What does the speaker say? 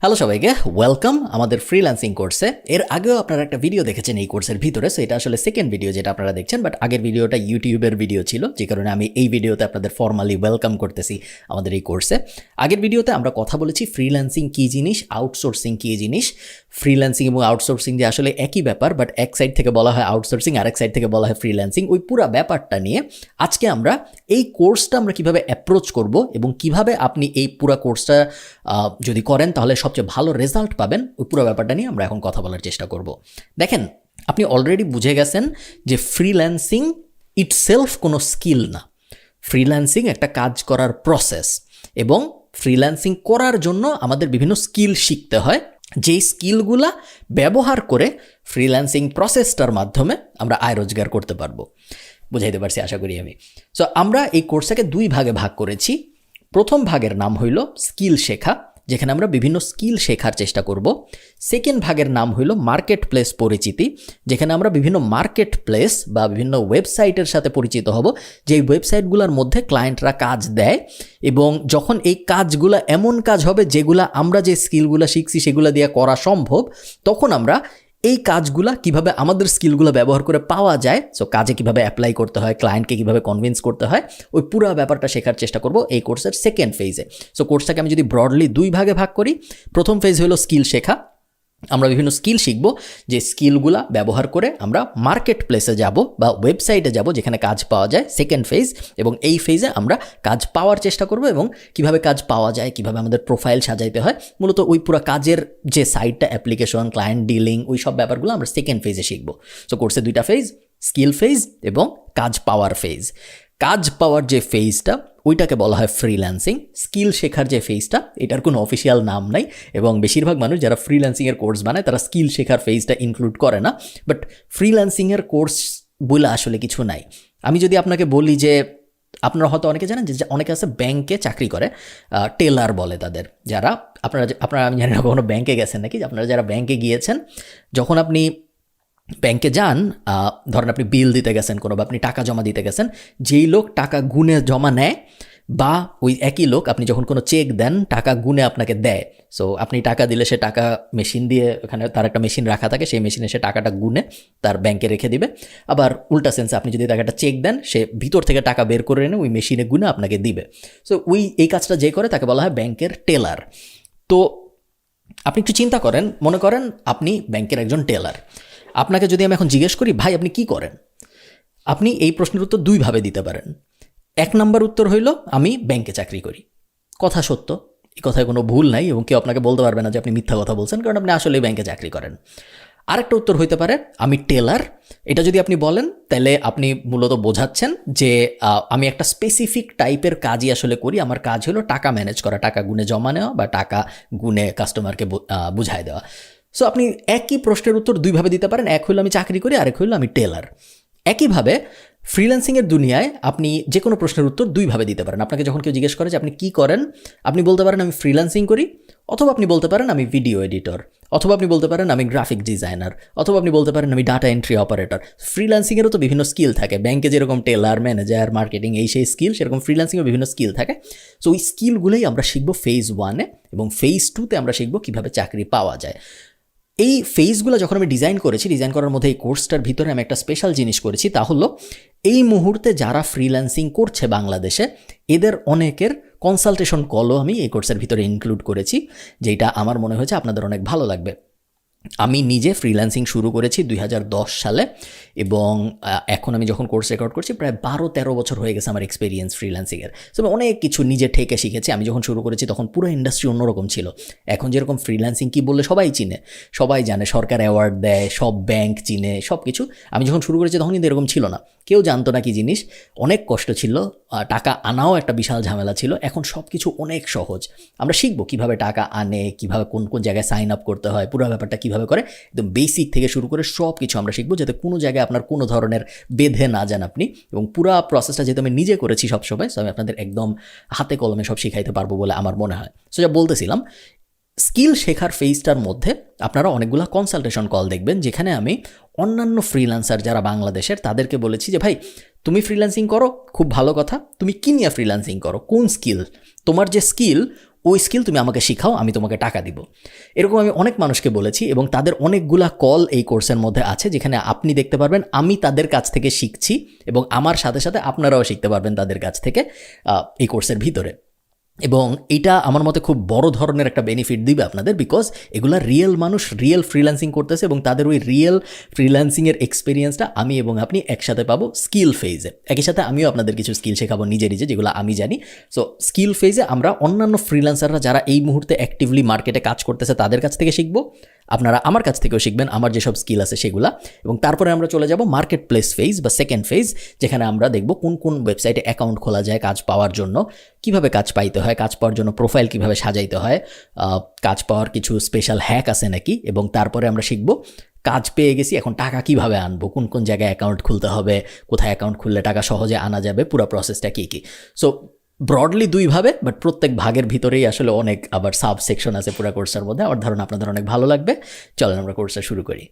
Hello সবাইকে, welcome আমাদের freelancing কোর্সে। এর আগেও আপনারা একটা ভিডিও দেখেছেন এই কোর্সের ভিতরে, সো এটা আসলে সেকেন্ড ভিডিও যেটা আপনারা দেখছেন, বাট আগের ভিডিওটা ইউটিউবের ভিডিও ছিল, যে কারণে আমি এই ভিডিওতে আপনাদের ফর্মালি ওয়েলকাম করতেছি আমাদের এই কোর্সে। আগের ভিডিওতে আমরা কথা বলেছি ফ্রিল্যান্সিং কী জিনিস, আউটসোর্সিং কী জিনিস। ফ্রিল্যান্সিং এবং আউটসোর্সিং যে আসলে একই ব্যাপার, বাট এক সাইড থেকে বলা হয় আউটসোর্সিং, আরেক সাইড থেকে বলা হয় ফ্রিল্যান্সিং। ওই পুরো ব্যাপারটা নিয়ে আজকে আমরা এই কোর্সটা আমরা কীভাবে অ্যাপ্রোচ করব এবং কিভাবে আপনি এই পুরো কোর্সটা যদি করেন তাহলে সবচেয়ে ভালো রেজাল্ট পাবেন, ওই পুরো ব্যাপারটা নিয়ে আমরা এখন কথা বলার চেষ্টা করব। দেখেন, আপনি অলরেডি বুঝে গেছেন যে ফ্রিল্যান্সিং ইটসেলফ কোনো স্কিল না। ফ্রিল্যান্সিং একটা কাজ করার প্রসেস, এবং ফ্রিল্যান্সিং করার জন্য আমাদের বিভিন্ন স্কিল শিখতে হয়, যেই স্কিলগুলা ব্যবহার করে ফ্রিল্যান্সিং প্রসেসটার মাধ্যমে আমরা আয় রোজগার করতে পারবো। বুঝাইতে পারছি আশা করি আমি। সো আমরা এই কোর্সটাকে দুই ভাগে ভাগ করেছি। প্রথম ভাগের নাম হইল স্কিল শেখা, যেখানে আমরা বিভিন্ন স্কিল শেখার চেষ্টা করব। সেকেন্ড ভাগের নাম হইল মার্কেট প্লেস পরিচিতি, যেখানে আমরা বিভিন্ন মার্কেট প্লেস বা বিভিন্ন ওয়েবসাইটের সাথে পরিচিত হব, যেই ওয়েবসাইটগুলোর মধ্যে ক্লায়েন্টরা কাজ দেয়, এবং যখন এই কাজগুলো এমন কাজ হবে যেগুলা আমরা যে স্কিলগুলো শিখছি সেগুলো দিয়ে করা সম্ভব, তখন আমরা এই কাজগুলা কিভাবে আমাদের স্কিলগুলো ব্যবহার করে পাওয়া যায়, সো কাজে কিভাবে অ্যাপ্লাই করতে হয়, ক্লায়েন্টকে কিভাবে কনভিন্স করতে হয়, ওই পুরো ব্যাপারটা শেখার চেষ্টা করব এই কোর্সের সেকেন্ড ফেজে। সো কোর্সটাকে আমি যদি ব্রডলি দুই ভাগে ভাগ করি, প্রথম ফেজ হলো স্কিল শেখা। আমরা বিভিন্ন স্কিল শিখব, যে স্কিলগুলা ব্যবহার করে আমরা মার্কেট প্লেসে যাব বা ওয়েবসাইটে যাব যেখানে কাজ পাওয়া যায়, সেকেন্ড ফেজ। এবং এই ফেজে আমরা কাজ পাওয়ার চেষ্টা করব, এবং কিভাবে কাজ পাওয়া যায়, কিভাবে আমাদের প্রোফাইল সাজাইতে হয়, মূলত ওই পুরো কাজের যে সাইটটা, অ্যাপ্লিকেশন, ক্লায়েন্ট ডিলিং, ওই সব ব্যাপারগুলো আমরা সেকেন্ড ফেজে শিখব। সো কোর্সে দুইটা ফেজ, স্কিল ফেজ এবং কাজ পাওয়ার ফেজ। কাজ পাওয়ার যে ফেজটা ওইটাকে বলা হয় ফ্রিল্যান্সিং। স্কিল শেখার যে ফেজটা, এটার কোনো অফিসিয়াল নাম নাই, এবং বেশিরভাগ মানুষ যারা ফ্রিল্যান্সিংয়ের কোর্স বানায় তারা স্কিল শেখার ফেজটা ইনক্লুড করে না। বাট ফ্রিল্যান্সিংয়ের কোর্স বলে আসলে কিছু নাই। আমি যদি আপনাকে বলি যে, আপনারা হয়তো অনেকে জানেন যে অনেকে আছে ব্যাংকে চাকরি করে, টেলার বলে তাদের, যারা আপনারা আমি জানি না কখনো ব্যাংকে গেছেন নাকি, আপনারা যারা ব্যাংকে গিয়েছেন, যখন আপনি ব্যাংকে যান, ধরেন আপনি বিল দিতে গেছেন কোনো, বা আপনি টাকা জমা দিতে গেছেন, যেই লোক টাকা গুনে জমা নেয়, বা ওই একই লোক আপনি যখন কোনো চেক দেন টাকা গুনে আপনাকে দেয়। সো আপনি টাকা দিলে সে টাকা মেশিন দিয়ে, ওখানে তার একটা মেশিন রাখা থাকে, সেই মেশিনে সে টাকাটা গুনে তার ব্যাংকে রেখে দিবে। আবার উল্টা সেন্সে আপনি যদি তাকে একটা চেক দেন, সে ভিতর থেকে টাকা বের করে এনে ওই মেশিনে গুনে আপনাকে দিবে। সো এই কাজটা যে করে তাকে বলা হয় ব্যাংকের টেলার। তো আপনি একটু চিন্তা করেন, মনে করেন আপনি ব্যাংকের একজন টেলার। আপনাকে যদি আমি এখন জিজ্ঞেস করি, ভাই আপনি কি করেন, আপনি এই প্রশ্নের উত্তর দুইভাবে দিতে পারেন। এক নম্বর উত্তর হইল, আমি ব্যাংকে চাকরি করি। কথা সত্য, এই কথায় কোনো ভুল নাই, এবং কেউ আপনাকে বলতে পারবে না যে আপনি মিথ্যা কথা বলছেন, কারণ আপনি আসলে ব্যাংকে চাকরি করেন। আরেকটা উত্তর হইতে পারে, আমি টেলার। এটা যদি আপনি বলেন, তাহলে আপনি মূলত বোঝাচ্ছেন যে আমি একটা স্পেসিফিক টাইপের কাজই আসলে করি। আমার কাজ হলো টাকা ম্যানেজ করা, টাকা গুনে জমা নেওয়া, বা টাকা গুনে কাস্টমারকে বুঝায় দেওয়া। সো আপনি একই প্রশ্নের উত্তর দুইভাবে দিতে পারেন, এক হইল আমি চাকরি করি, আরেক হইল আমি টেলার। একইভাবে ফ্রিল্যান্সিংয়ের দুনিয়ায় আপনি যে কোনো প্রশ্নের উত্তর দুইভাবে দিতে পারেন। আপনাকে যখন কেউ জিজ্ঞেস করে যে আপনি কী করেন, আপনি বলতে পারেন আমি ফ্রিল্যান্সিং করি, অথবা আপনি বলতে পারেন আমি ভিডিও এডিটর, অথবা আপনি বলতে পারেন আমি গ্রাফিক ডিজাইনার, অথবা আপনি বলতে পারেন আমি ডাটা এন্ট্রি অপারেটর। ফ্রিল্যান্সিংয়েরও তো বিভিন্ন স্কিল থাকে, ব্যাংকে যেরকম টেলার, ম্যানেজার, মার্কেটিং, এই সেই স্কিল, সেরকম ফ্রিল্যান্সিংয়ের বিভিন্ন স্কিল থাকে। সো ওই স্কিলগুলোই আমরা শিখবো ফেজ 1-এ, এবং ফেজ 2-তে আমরা শিখবো কীভাবে চাকরি পাওয়া যায়। এই ফেজগুলো যখন আমি ডিজাইন করেছি, ডিজাইন করার মধ্যে এই কোর্সটার ভিতরে আমি একটা স্পেশাল জিনিস করেছি, তা হলো এই মুহূর্তে যারা ফ্রিল্যান্সিং করছে বাংলাদেশে, এদের অনেকের কনসালটেশন কলও আমি এই কোর্সের ভিতরে ইনক্লুড করেছি, যেটা আমার মনে হয়েছে আপনাদের অনেক ভালো লাগবে। আমি নিজে ফ্রিল্যান্সিং শুরু করেছি 2010 সালে, এবং এখন আমি যখন কোর্স রেকর্ড করছি প্রায় 12-13 বছর হয়ে গেছে আমার এক্সপিরিয়েন্স ফ্রিল্যান্সিংয়ের। সো অনেক কিছু নিজে ঠেকে শিখেছি। আমি যখন শুরু করেছি তখন পুরো ইন্ডাস্ট্রি অন্যরকম ছিল। এখন যেরকম ফ্রিল্যান্সিং কি বললে সবাই চিনে, সবাই জানে, সরকার অ্যাওয়ার্ড দেয়, সব ব্যাংক চিনে, সব কিছু। আমি যখন শুরু করেছি তখন কিন্তু এরকম ছিল না, কেউ জানতো না কি জিনিস, অনেক কষ্ট ছিল, টাকা আনাও একটা বিশাল ঝামেলা ছিল। এখন সব কিছু অনেক সহজ। আমরা শিখবো কীভাবে টাকা আনে, কীভাবে কোন কোন জায়গায় সাইন আপ করতে হয়, পুরো ব্যাপারটা কীভাবে করে, একদম বেসিক থেকে শুরু করে সব কিছু আমরা শিখবো, যাতে কোনো জায়গায় আপনার কোনো ধরনের বেঁধে না যান আপনি। এবং পুরো প্রসেসটা যেহেতু আমি নিজে করেছি সবসময়, সো আমি আপনাদের একদম হাতে কলমে সব শিখাইতে পারবো বলে আমার মনে হয়। সো যা বলতেছিলাম, স্কিল শেখার ফেজটার মধ্যে আপনারা অনেকগুলো কনসালটেশন কল দেখবেন, যেখানে আমি অন্যান্য ফ্রিল্যান্সার যারা বাংলাদেশের তাদেরকে বলেছি যে ভাই তুমি ফ্রিল্যান্সিং করো, খুব ভালো কথা, তুমি কি নিয়ে ফ্রিল্যান্সিং করো, কোন স্কিল, তোমার যে স্কিল ওই স্কিল তুমি আমাকে শিখাও, আমি তোমাকে টাকা দিব। এরকম আমি অনেক মানুষকে বলেছি এবং তাদের অনেকগুলা কল এই কোর্সের মধ্যে আছে, যেখানে আপনি দেখতে পারবেন আমি তাদের কাছ থেকে শিখছি এবং আমার সাথে সাথে আপনারাও শিখতে পারবেন তাদের কাছ থেকে এই কোর্সের ভিতরে। এবং এটা আমার মতে খুব বড় ধরনের একটা বেনিফিট দিবে আপনাদের, বিকজ এগুলা রিয়েল মানুষ রিয়েল ফ্রিল্যান্সিং করতেছে এবং তাদের ওই রিয়েল ফ্রিল্যান্সিংয়ের এক্সপিরিয়েন্সটা আমি এবং আপনি একসাথে পাবো স্কিল ফেজে। একই সাথে আমিও আপনাদের কিছু স্কিল শেখাবো নিজে নিজে, যেগুলো আমি জানি। সো স্কিল ফেজে আমরা অন্যান্য ফ্রিল্যান্সাররা যারা এই মুহূর্তে অ্যাক্টিভলি মার্কেটে কাজ করতেছে তাদের কাছ থেকে শিখবো, আপনারা আমার কাছ থেকেও শিখবেন আমার যেসব স্কিল আছে সেগুলা। এবং তারপরে আমরা চলে যাব মার্কেট প্লেস ফেজ বা সেকেন্ড ফেজ, যেখানে আমরা দেখব কোন কোন ওয়েবসাইটে অ্যাকাউন্ট খোলা যায় কাজ পাওয়ার জন্য, কিভাবে কাজ পাইতে হয়, কাজ পাওয়ার জন্য প্রোফাইল কিভাবে সাজাইতে হয়, কাজ পাওয়ার কিছু স্পেশাল হ্যাক আছে নাকি। এবং তারপরে আমরা শিখব কাজ পেয়ে গেছি, এখন টাকা কিভাবে আনবো, কোন কোন জায়গায় অ্যাকাউন্ট খুলতে হবে, কোথায় অ্যাকাউন্ট খুললে টাকা সহজে আনা যাবে, পুরো প্রসেসটা কী কী। সো ব্রডলি দুইভাবে, বাট প্রত্যেক ভাগের ভিতরেই আসলে অনেক আবার সাব সেকশন আছে পুরো কোর্সের মধ্যে। আমার ধারণা আপনাদের অনেক ভালো লাগবে। চলেন আমরা কোর্সটা শুরু করি।